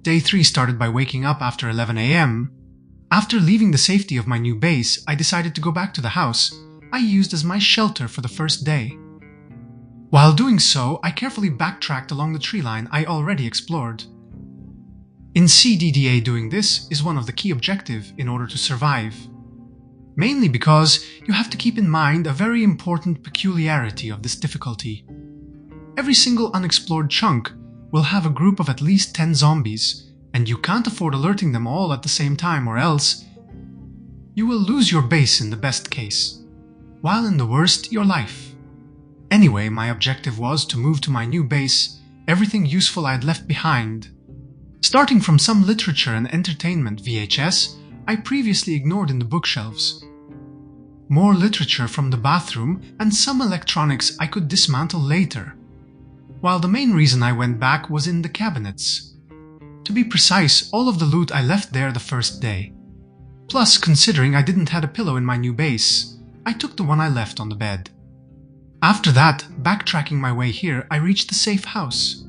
Day 3 started by waking up after 11 AM. After leaving the safety of my new base, I decided to go back to the house I used as my shelter for the first day. While doing so, I carefully backtracked along the tree line I already explored. In CDDA, doing this is one of the key objectives in order to survive. Mainly because you have to keep in mind a very important peculiarity of this difficulty. Every single unexplored chunk will have a group of at least 10 zombies, and you can't afford alerting them all at the same time, or else you will lose your base in the best case, while in the worst, your life. Anyway, my objective was to move to my new base everything useful I had left behind. Starting from some literature and entertainment VHS I previously ignored in the bookshelves. More literature from the bathroom and some electronics I could dismantle later. While the main reason I went back was in the cabinets. To be precise, all of the loot I left there the first day. Plus, considering I didn't have a pillow in my new base, I took the one I left on the bed. After that, backtracking my way here, I reached the safe house.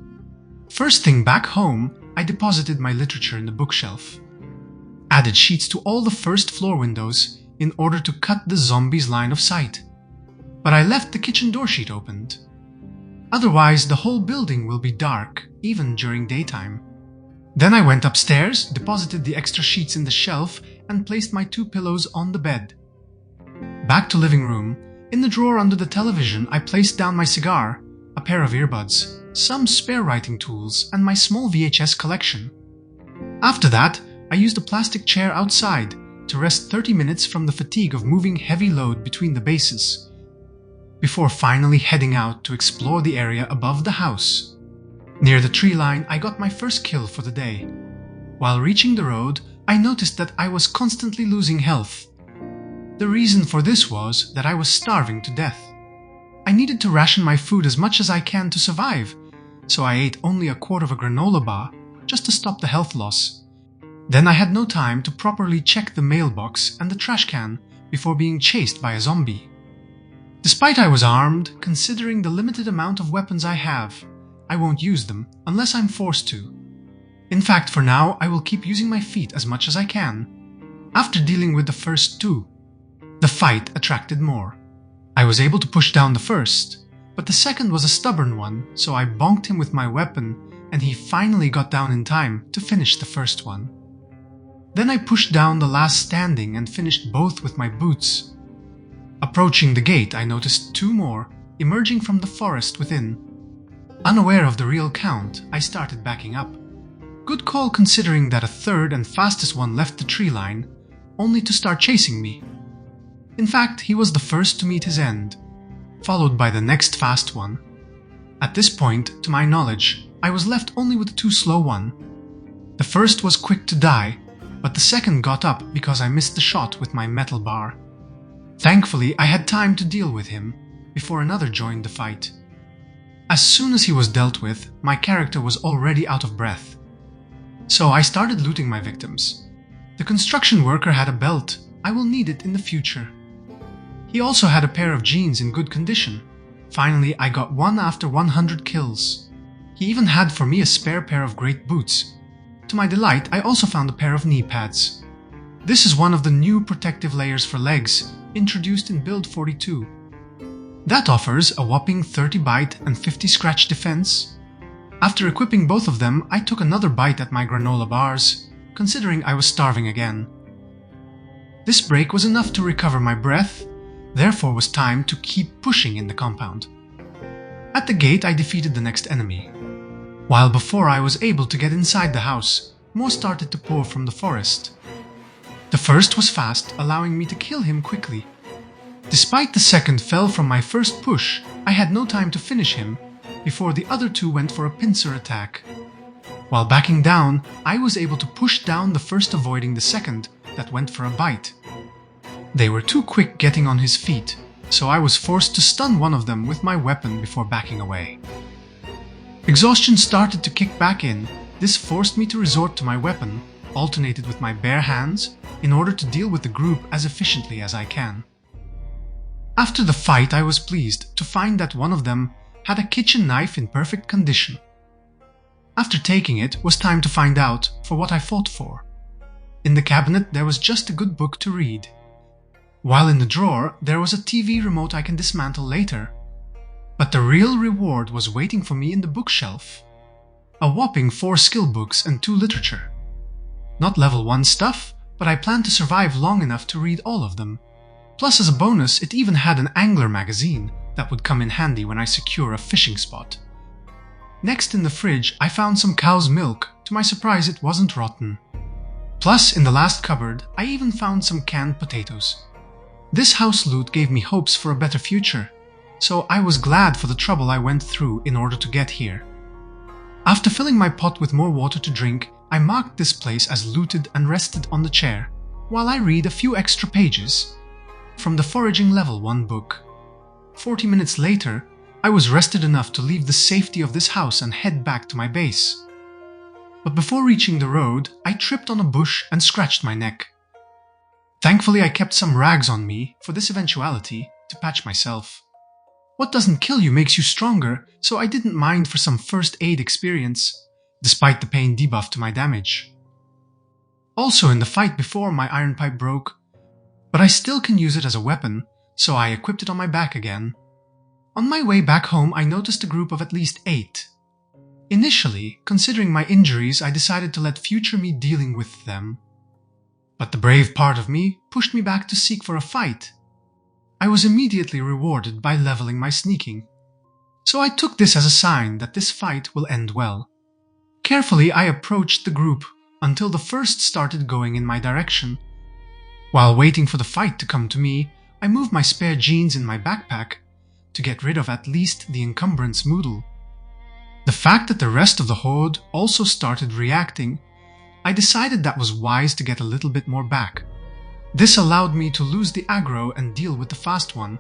First thing back home, I deposited my literature in the bookshelf. Added sheets to all the first floor windows in order to cut the zombies' line of sight. But I left the kitchen door sheet opened. Otherwise, the whole building will be dark, even during daytime. Then I went upstairs, deposited the extra sheets in the shelf, and placed my 2 pillows on the bed. Back to living room. In the drawer under the television, I placed down my cigar, a pair of earbuds, some spare writing tools, and my small VHS collection. After that, I used a plastic chair outside to rest 30 minutes from the fatigue of moving heavy load between the bases, before finally heading out to explore the area above the house. Near the tree line, I got my first kill for the day. While reaching the road, I noticed that I was constantly losing health. The reason for this was that I was starving to death. I needed to ration my food as much as I can to survive, so I ate only a quart of a granola bar just to stop the health loss. Then I had no time to properly check the mailbox and the trash can before being chased by a zombie. Despite I was armed, considering the limited amount of weapons I have, I won't use them unless I'm forced to. In fact, for now, I will keep using my feet as much as I can. After dealing with the first 2, the fight attracted more. I was able to push down the first, but the second was a stubborn one, so I bonked him with my weapon and he finally got down in time to finish the first one. Then I pushed down the last standing and finished both with my boots. Approaching the gate, I noticed 2 more emerging from the forest within. Unaware of the real count, I started backing up. Good call considering that a third and fastest one left the tree line, only to start chasing me. In fact, he was the first to meet his end, followed by the next fast one. At this point, to my knowledge, I was left only with the 2 slow one. The first was quick to die, but the second got up because I missed the shot with my metal bar. Thankfully, I had time to deal with him before another joined the fight. As soon as he was dealt with, my character was already out of breath. So I started looting my victims. The construction worker had a belt. I will need it in the future. He also had a pair of jeans in good condition. Finally, I got 1 after 100 kills. He even had for me a spare pair of great boots. To my delight, I also found a pair of knee pads. This is one of the new protective layers for legs introduced in Build 42. That offers a whopping 30 bite and 50 scratch defense. After equipping both of them, I took another bite at my granola bars, considering I was starving again. This break was enough to recover my breath, therefore was time to keep pushing in the compound. At the gate, I defeated the next enemy. While before I was able to get inside the house, more started to pour from the forest. The first was fast, allowing me to kill him quickly. Despite the second fell from my first push, I had no time to finish him before the other 2 went for a pincer attack. While backing down, I was able to push down the first, avoiding the second that went for a bite. They were too quick getting on his feet, so I was forced to stun one of them with my weapon before backing away. Exhaustion started to kick back in. This forced me to resort to my weapon, alternated with my bare hands, in order to deal with the group as efficiently as I can. After the fight, I was pleased to find that one of them had a kitchen knife in perfect condition. After taking it, was time to find out for what I fought for. In the cabinet there was just a good book to read, while in the drawer there was a TV remote I can dismantle later. But the real reward was waiting for me in the bookshelf. A whopping 4 skill books and 2 literature. Not level 1 stuff, but I planned to survive long enough to read all of them. Plus, as a bonus, it even had an angler magazine that would come in handy when I secure a fishing spot. Next in the fridge, I found some cow's milk. To my surprise, it wasn't rotten. Plus, in the last cupboard, I even found some canned potatoes. This house loot gave me hopes for a better future, so I was glad for the trouble I went through in order to get here. After filling my pot with more water to drink, I marked this place as looted and rested on the chair, while I read a few extra pages from the Foraging Level 1 book. 40 minutes later, I was rested enough to leave the safety of this house and head back to my base. But before reaching the road, I tripped on a bush and scratched my neck. Thankfully, I kept some rags on me for this eventuality to patch myself. What doesn't kill you makes you stronger, so I didn't mind for some first aid experience, despite the pain debuff to my damage. Also, in the fight before, my iron pipe broke, but I still can use it as a weapon, so I equipped it on my back again. On my way back home, I noticed a group of at least 8. Initially, considering my injuries, I decided to let future me dealing with them. But the brave part of me pushed me back to seek for a fight. I was immediately rewarded by leveling my sneaking, so I took this as a sign that this fight will end well. Carefully, I approached the group until the first started going in my direction. While waiting for the fight to come to me, I moved my spare jeans in my backpack to get rid of at least the encumbrance moodle. The fact that the rest of the horde also started reacting, I decided that was wise to get a little bit more back. This allowed me to lose the aggro and deal with the fast one.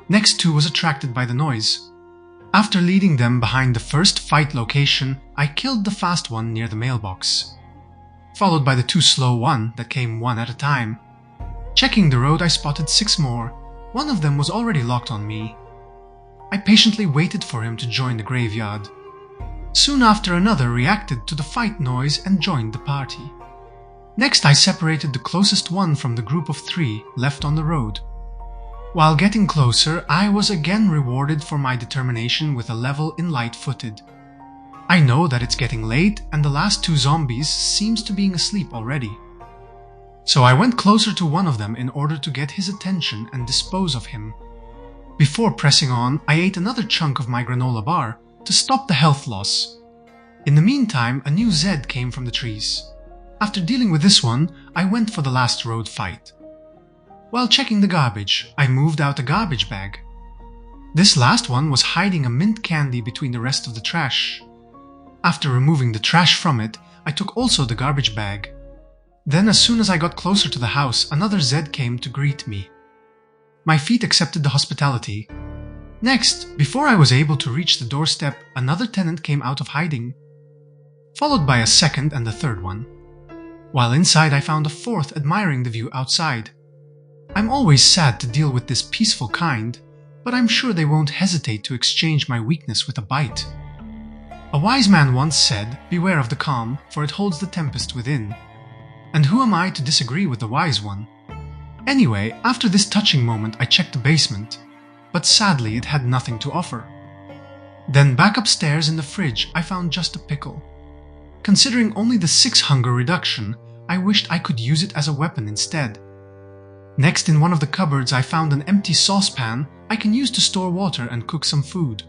Next 2 was attracted by the noise. After leading them behind the first fight location, I killed the fast one near the mailbox, followed by the 2 slow one that came one at a time. Checking the road, I spotted 6 more. One of them was already locked on me. I patiently waited for him to join the graveyard. Soon after, another reacted to the fight noise and joined the party. Next, I separated the closest one from the group of 3 left on the road. While getting closer, I was again rewarded for my determination with a level in light-footed. I know that it's getting late and the last 2 zombies seems to being asleep already. So I went closer to one of them in order to get his attention and dispose of him. Before pressing on, I ate another chunk of my granola bar to stop the health loss. In the meantime, a new Zed came from the trees. After dealing with this one, I went for the last road fight. While checking the garbage, I moved out a garbage bag. This last one was hiding a mint candy between the rest of the trash. After removing the trash from it, I took also the garbage bag. Then, as soon as I got closer to the house, another Zed came to greet me. My feet accepted the hospitality. Next, before I was able to reach the doorstep, another tenant came out of hiding, followed by a second and a third one. While inside, I found a fourth admiring the view outside. I'm always sad to deal with this peaceful kind, but I'm sure they won't hesitate to exchange my weakness with a bite. A wise man once said, "Beware of the calm, for it holds the tempest within." And who am I to disagree with the wise one? Anyway, after this touching moment, I checked the basement, but sadly it had nothing to offer. Then back upstairs in the fridge, I found just a pickle. Considering only the 6 hunger reduction, I wished I could use it as a weapon instead. Next, in one of the cupboards, I found an empty saucepan I can use to store water and cook some food,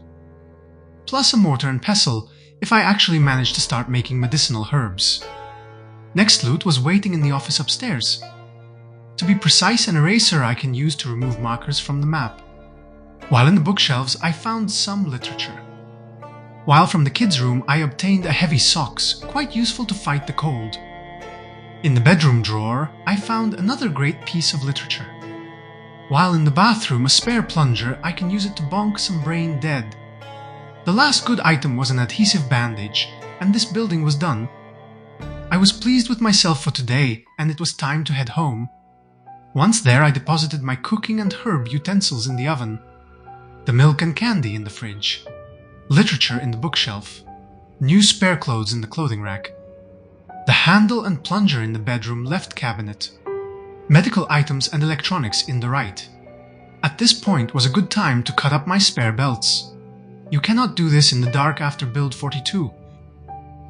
plus a mortar and pestle if I actually manage to start making medicinal herbs. Next loot was waiting in the office upstairs. To be precise, an eraser I can use to remove markers from the map. While in the bookshelves, I found some literature. While from the kids' room, I obtained a heavy socks, quite useful to fight the cold. In the bedroom drawer, I found another great piece of literature. While in the bathroom, a spare plunger, I can use it to bonk some brain dead. The last good item was an adhesive bandage, and this building was done. I was pleased with myself for today, and it was time to head home. Once there, I deposited my cooking and herb utensils in the oven, the milk and candy in the fridge, literature in the bookshelf, new spare clothes in the clothing rack, the handle and plunger in the bedroom left cabinet, medical items and electronics in the right. At this point was a good time to cut up my spare belts. You cannot do this in the dark after build 42.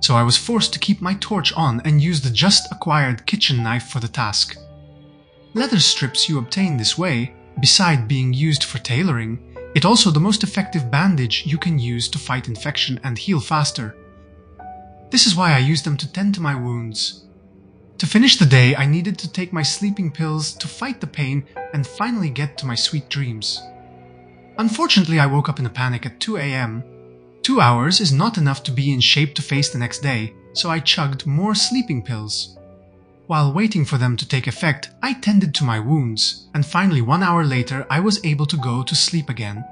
So I was forced to keep my torch on and use the just acquired kitchen knife for the task. Leather strips you obtain this way, beside being used for tailoring, it's also the most effective bandage you can use to fight infection and heal faster. This is why I use them to tend to my wounds. To finish the day, I needed to take my sleeping pills to fight the pain and finally get to my sweet dreams. Unfortunately, I woke up in a panic at 2 a.m. 2 hours is not enough to be in shape to face the next day, so I chugged more sleeping pills. While waiting for them to take effect, I tended to my wounds, and finally 1 hour later I was able to go to sleep again.